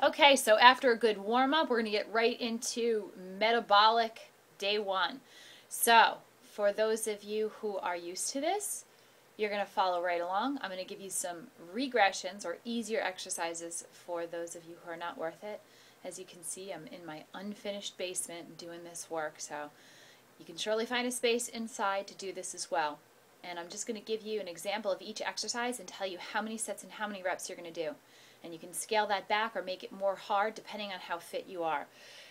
Okay, so after a good warm-up, we're going to get right into metabolic day one. So, for those of you who are used to this, you're going to follow right along. I'm going to give you some regressions or easier exercises for those of you who are not worth it. As you can see, I'm in my unfinished basement doing this work, so you can surely find a space inside to do this as well. And I'm just going to give you an example of each exercise and tell you how many sets and how many reps you're going to do. And you can scale that back or make it more hard depending on how fit you are.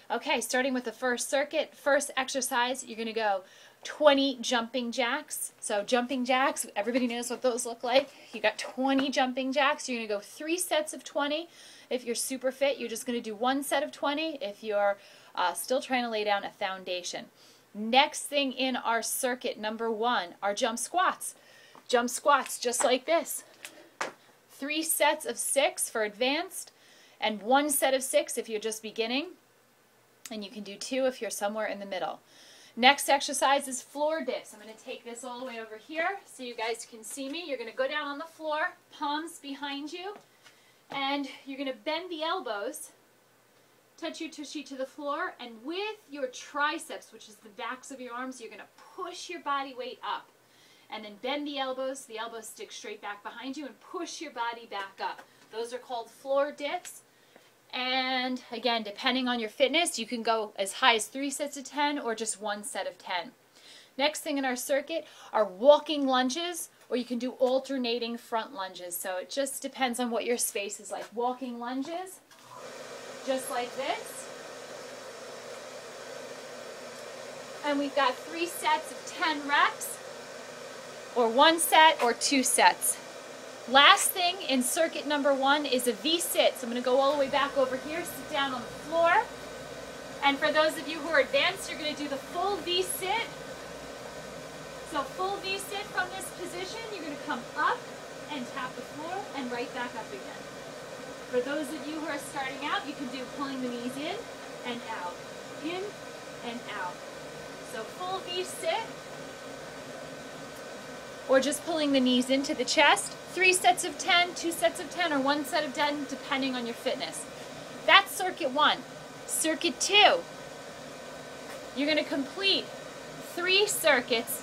Okay, starting with the first circuit, first exercise, you're going to go 20 jumping jacks. So jumping jacks, everybody knows what those look like. You got 20 jumping jacks. You're going to go 3 sets of 20. If you're super fit, you're just going to do 1 set of 20 if you're still trying to lay down a foundation. Next thing in our circuit, number 1, are jump squats. Jump squats just like this. 3 sets of 6 for advanced, and 1 set of 6 if you're just beginning, and you can do 2 if you're somewhere in the middle. Next exercise is floor dips. I'm going to take this all the way over here so you guys can see me. You're going to go down on the floor, palms behind you, and you're going to bend the elbows, touch your tushy to the floor, and with your triceps, which is the backs of your arms, you're going to push your body weight up. And then bend the elbows stick straight back behind you, and push your body back up. Those are called floor dips. And again, depending on your fitness, you can go as high as 3 sets of 10 or just 1 set of 10. Next thing in our circuit are walking lunges, or you can do alternating front lunges. So it just depends on what your space is like. Walking lunges, just like this. And we've got 3 sets of 10 reps. Or 1 set or 2 sets. Last thing in circuit number 1 is a V-sit. So I'm going to go all the way back over here, sit down on the floor. And for those of you who are advanced, you're going to do the full V-sit. So full V-sit from this position, you're going to come up and tap the floor and right back up again. For those of you who are starting out, you can do pulling the knees in and out. In and out. So full V-sit. Or just pulling the knees into the chest. 3 sets of 10, 2 sets of 10, or 1 set of 10, depending on your fitness. That's circuit 1. Circuit 2, you're going to complete 3 circuits,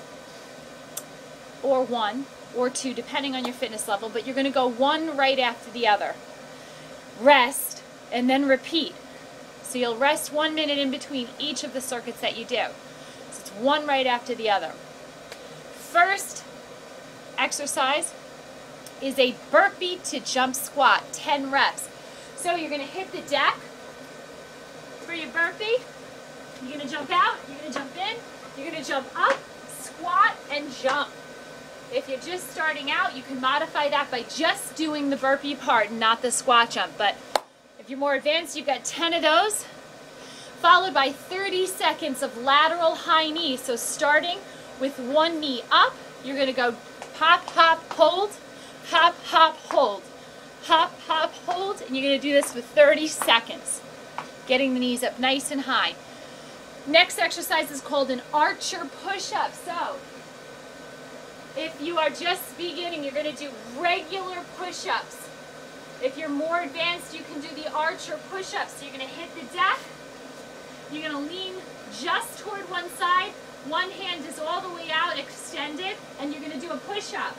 or 1, or 2, depending on your fitness level, but you're going to go 1 right after the other. Rest, and then repeat. So you'll rest 1 minute in between each of the circuits that you do. So it's 1 right after the other. First exercise is a burpee to jump squat, 10 reps. So you're going to hit the deck for your burpee. You're going to jump out, you're going to jump in, you're going to jump up, squat, and jump. If you're just starting out, you can modify that by just doing the burpee part, not the squat jump. But if you're more advanced, you've got 10 of those, followed by 30 seconds of lateral high knee. So starting with 1 knee up, you're going to go hop, hop, hold, hop, hop, hold, hop, hop, hold, and you're going to do this for 30 seconds, getting the knees up nice and high. Next exercise is called an archer push-up. So if you are just beginning, you're going to do regular push-ups. If you're more advanced, you can do the archer push-ups. So you're going to hit the deck, you're going to lean just toward one side, one hand is all the way out, extended, and you're going to do a push-up.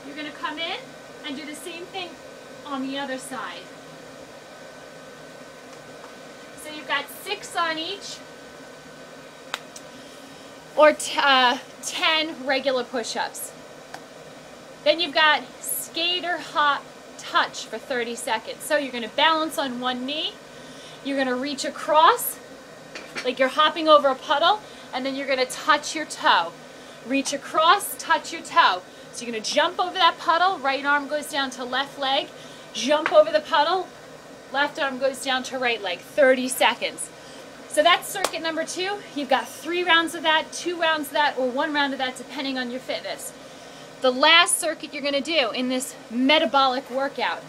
You're going to come in and do the same thing on the other side. So you've got 6 on each, or 10 regular push-ups. Then you've got skater hop touch for 30 seconds. So you're going to balance on 1 knee, you're going to reach across like you're hopping over a puddle, and then you're going to touch your toe. Reach across, touch your toe. So you're going to jump over that puddle, right arm goes down to left leg, jump over the puddle, left arm goes down to right leg, 30 seconds. So that's circuit number 2. You've got 3 rounds of that, 2 rounds of that, or 1 round of that, depending on your fitness. The last circuit you're going to do in this metabolic workout,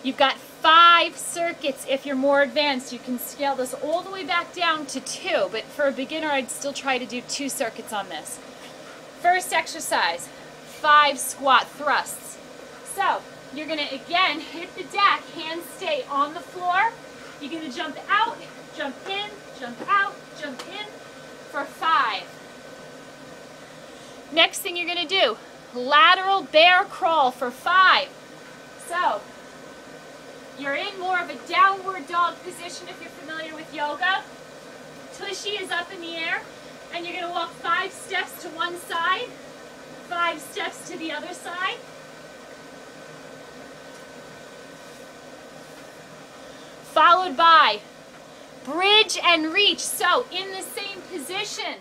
you've got 5 circuits. If you're more advanced, you can scale this all the way back down to 2, but for a beginner, I'd still try to do 2 circuits on this. First exercise, 5 squat thrusts. So you're going to, again, hit the deck, hands stay on the floor. You're going to jump out, jump in, jump out, jump in for 5. Next thing you're going to do, lateral bear crawl for 5. So, you're in more of a downward dog position if you're familiar with yoga. Tushy is up in the air, and you're going to walk 5 steps to one side, 5 steps to the other side. Followed by bridge and reach. So in the same position,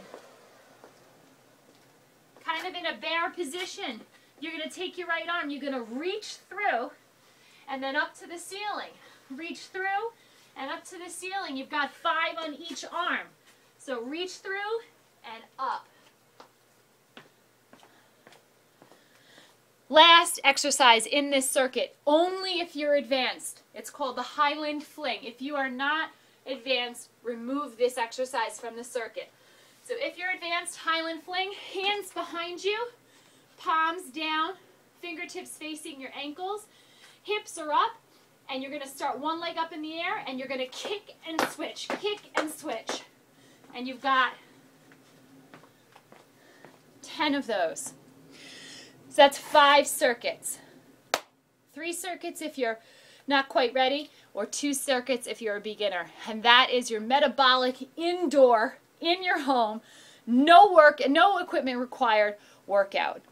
kind of in a bear position, you're going to take your right arm, you're going to reach through and then up to the ceiling. Reach through and up to the ceiling. You've got 5 on each arm. So reach through and up. Last exercise in this circuit, only if you're advanced. It's called the Highland Fling. If you are not advanced, remove this exercise from the circuit. So if you're advanced, Highland Fling, hands behind you, palms down, fingertips facing your ankles, hips are up, and you're going to start one leg up in the air, and you're going to kick and switch, and you've got 10 of those. So that's 5 circuits. 3 circuits if you're not quite ready, or 2 circuits if you're a beginner. And that is your metabolic indoor, in your home, no equipment required workout.